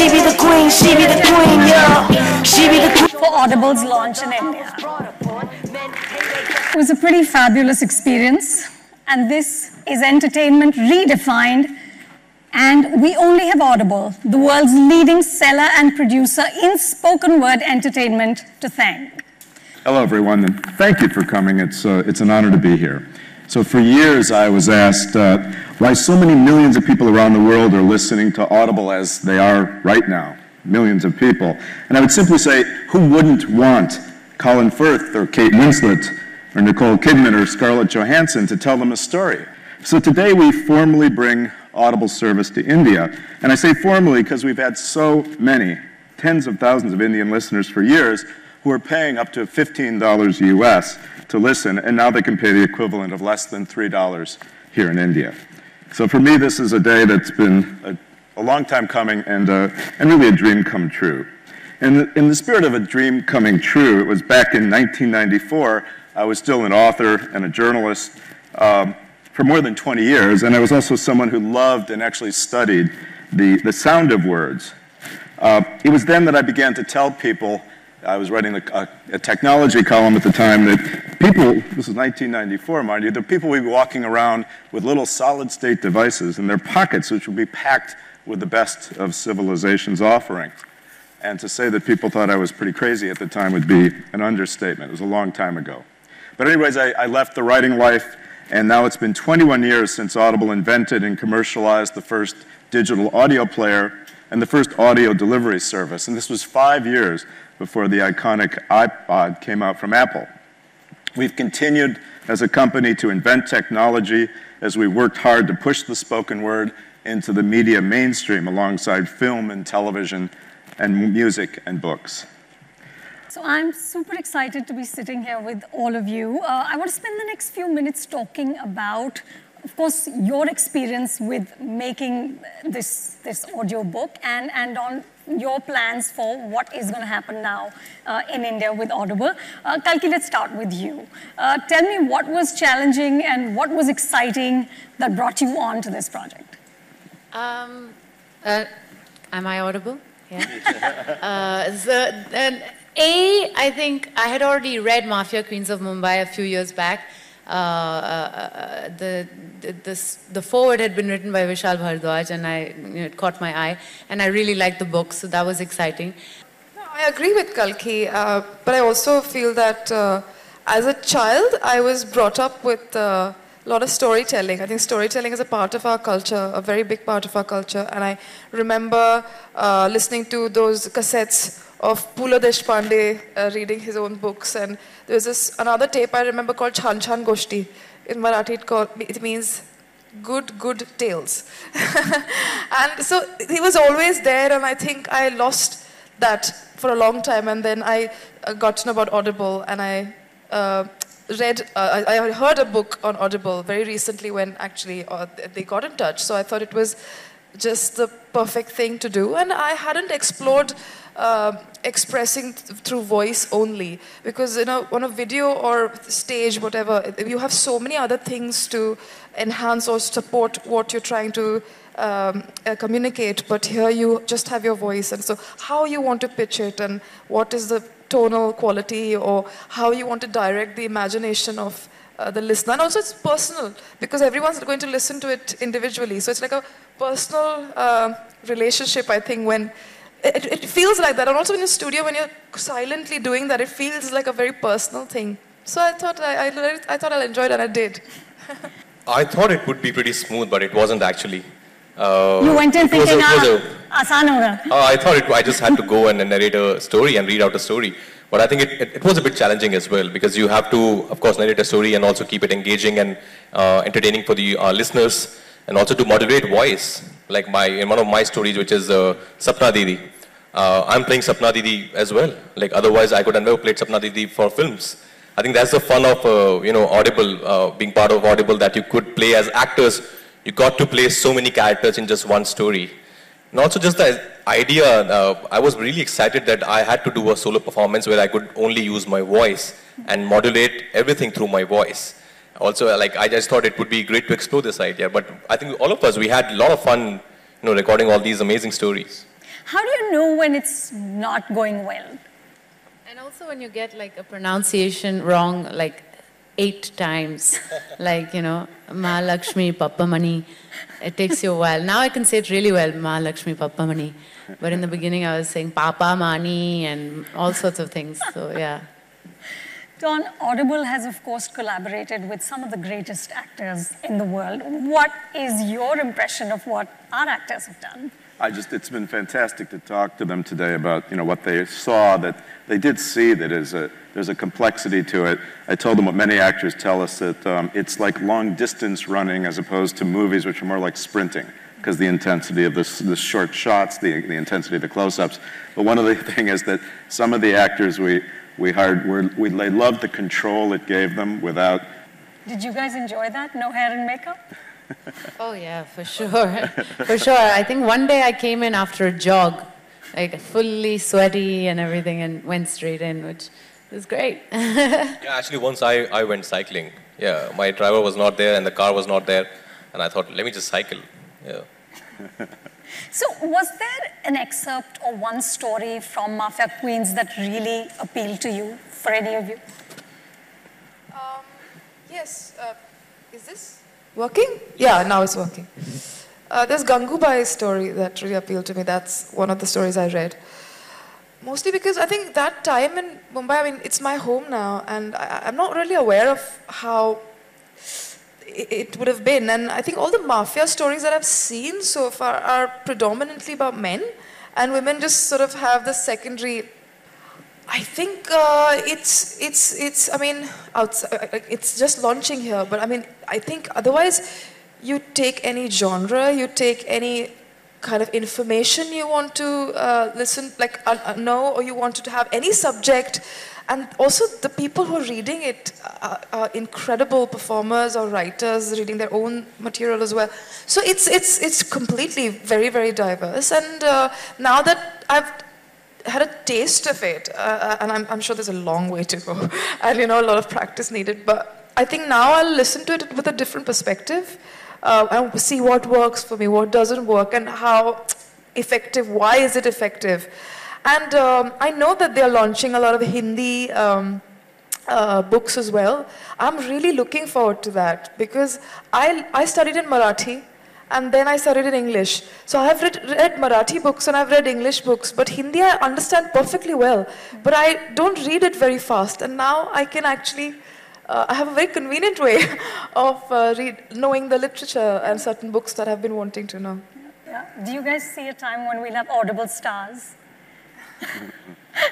She be the queen, yeah. She be the queen. For Audible's launch in India. It was a pretty fabulous experience, and this is entertainment redefined. And we only have Audible, the world's leading seller and producer in spoken word entertainment, to thank. Hello, everyone, and thank you for coming. It's an honor to be here. So for years, I was asked why so many millions of people around the world are listening to Audible as they are right now, millions of people. And I would simply say, who wouldn't want Colin Firth or Kate Winslet or Nicole Kidman or Scarlett Johansson to tell them a story? So today we formally bring Audible service to India. And I say formally because we've had so many, tens of thousands of Indian listeners for years who are paying up to $15 US to listen, and now they can pay the equivalent of less than $3 here in India. So for me, this is a day that's been a long time coming and really a dream come true. And in the spirit of a dream coming true, it was back in 1994, I was still an author and a journalist for more than 20 years, and I was also someone who loved and actually studied the sound of words. It was then that I began to tell people, I was writing a technology column at the time, that people, this is 1994, mind you, that people would be walking around with little solid-state devices in their pockets, which would be packed with the best of civilization's offerings. And to say that people thought I was pretty crazy at the time would be an understatement. It was a long time ago. But anyways, I left the writing life, and now it's been 21 years since Audible invented and commercialized the first digital audio player and the first audio delivery service. And this was 5 years before the iconic iPod came out from Apple. We've continued as a company to invent technology as we worked hard to push the spoken word into the media mainstream alongside film and television and music and books. So I'm super excited to be sitting here with all of you. I want to spend the next few minutes talking about, of course, your experience with making this audio book and on your plans for what is going to happen now in India with Audible. Kalki, let's start with you. Tell me what was challenging and what was exciting that brought you on to this project. Am I audible? Yeah. I think I had already read Mafia Queens of Mumbai a few years back. The forward had been written by Vishal Bhardwaj, and it caught my eye, and I really liked the book, so that was exciting. No, I agree with Kalki, but I also feel that as a child, I was brought up with a lot of storytelling. I think storytelling is a part of our culture, a very big part of our culture, and I remember listening to those cassettes of Pula Deshpande reading his own books, and there was another tape I remember called Chan Chan Goshti. In Marathi it means good tales. And so he was always there, and I think I lost that for a long time, and then I got to know about Audible, and I I heard a book on Audible very recently when actually they got in touch, so I thought it was just the perfect thing to do, and I hadn't explored expressing through voice only, because on a video or stage, whatever, you have so many other things to enhance or support what you're trying to communicate, but here you just have your voice, and so how you want to pitch it and what is the tonal quality or how you want to direct the imagination of the listener. And also it's personal, because everyone's going to listen to it individually, so it's like a personal relationship, I think, when it feels like that. And also in the studio, when you're silently doing that, it feels like a very personal thing. So I thought I'll enjoy it, and I did. I thought it would be pretty smooth, but it wasn't actually. You went in thinking, aasan hoga. I thought I just had to go and narrate a story and read out a story. But I think it was a bit challenging as well, because you have to, of course, narrate a story and also keep it engaging and entertaining for the listeners, and also to modulate voice. Like in one of my stories, which is Sapna Didi, I'm playing Sapna Didi as well. Like otherwise, I could have never played Sapna Didi for films. I think that's the fun of Audible, being part of Audible, that you could play as actors. You got to play so many characters in just one story. And also just the idea, I was really excited that I had to do a solo performance where I could only use my voice and modulate everything through my voice. Also, I just thought it would be great to explore this idea. But I think all of us, we had a lot of fun, recording all these amazing stories. How do you know when it's not going well? And also when you get like a pronunciation wrong, like 8 times, like, you know, Mahalakshmi, Pappamani, it takes you a while. Now I can say it really well, Mahalakshmi, Pappamani. But in the beginning I was saying Papa Mani and all sorts of things, so yeah. Don, Audible has of course collaborated with some of the greatest actors in the world. What is your impression of what our actors have done? It's been fantastic to talk to them today about, you know, what they saw, that they did see that there's a complexity to it. I told them what many actors tell us, that it's like long distance running as opposed to movies which are more like sprinting, because the intensity of the short shots, the intensity of the close-ups. But one of the things is that some of the actors we hired, they loved the control it gave them without... Did you guys enjoy that? No hair and makeup? Oh yeah, for sure. For sure. I think one day I came in after a jog, like fully sweaty and everything, and went straight in, which was great. Yeah, actually once I went cycling. Yeah, my driver was not there and the car was not there. And I thought, let me just cycle. Yeah. So was there an excerpt or one story from Mafia Queens that really appealed to you, for any of you? Yes. Is this working? Yeah, now it's working. There's Gangubai's story that really appealed to me. That's one of the stories I read. Mostly because I think that time in Mumbai, I mean, it's my home now, and I'm not really aware of how it would have been. And I think all the mafia stories that I've seen so far are predominantly about men, and women just sort of have the secondary. I think I mean, it's just launching here, but I mean, I think otherwise you take any genre, you take any kind of information you want to listen, like know, or you want to have any subject, and also the people who are reading it are incredible performers or writers reading their own material as well. So it's completely very, very diverse, and now that I've had a taste of it, and I'm sure there's a long way to go, and you know, a lot of practice needed, but I think now I'll listen to it with a different perspective, and see what works for me, what doesn't work, and how effective, why is it effective. And I know that they're launching a lot of Hindi books as well. I'm really looking forward to that, because I studied in Marathi, and then I studied in English. So I have read Marathi books and I've read English books, but Hindi I understand perfectly well. But I don't read it very fast. And now I can actually, I have a very convenient way of knowing the literature and certain books that I've been wanting to know. Yeah. Do you guys see a time when we'll have Audible stars?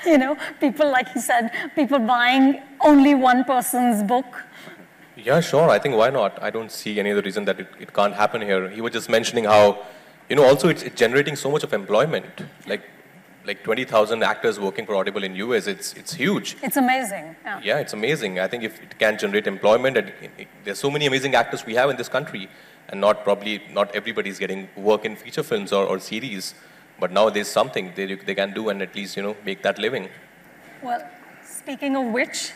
You know, people, like he said, people buying only one person's book. Yeah, sure. I think why not? I don't see any other reason that it can't happen here. He was just mentioning how, you know, also it's generating so much of employment. Like 20,000 actors working for Audible in US, it's huge. It's amazing. Yeah, it's amazing. I think if it can generate employment, and there's so many amazing actors we have in this country, and not everybody's getting work in feature films or series, but now there's something they can do and at least, you know, make that living. Well, speaking of which,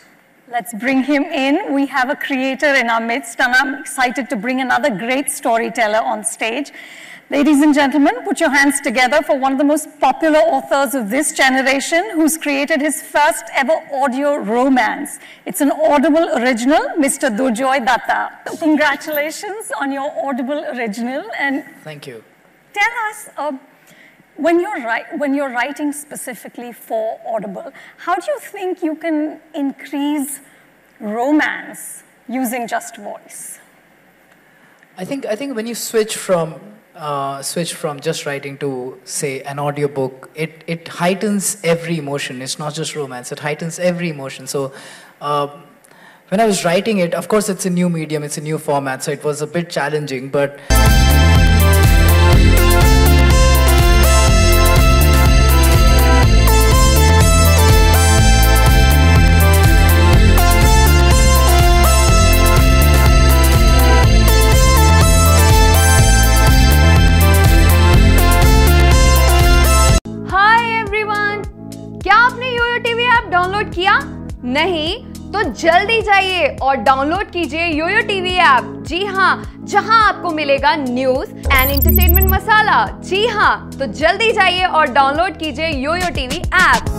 let's bring him in. We have a creator in our midst, and I'm excited to bring another great storyteller on stage. Ladies and gentlemen, put your hands together for one of the most popular authors of this generation, who's created his first ever audio romance. It's an Audible original, Mr. Durjoy Datta. Congratulations on your Audible original. And thank you. Tell us, when you're writing specifically for Audible, how do you think you can increase romance using just voice? I think when you switch from just writing to, say, an audiobook, it heightens every emotion. It's not just romance, it heightens every emotion. So when I was writing it, of course it's a new medium, it's a new format, so it was a bit challenging, but क्या आपने Yo Yo TV app download किया? नहीं तो जल्दी जाइए और download कीजिए Yo Yo TV app. जी हाँ, जहां आपको मिलेगा न्यूज एंड एंटरटेनमेंट मसाला। जी हाँ, तो जल्दी जाइए और डाउनलोड कीजिए योयो टीवी ऐप।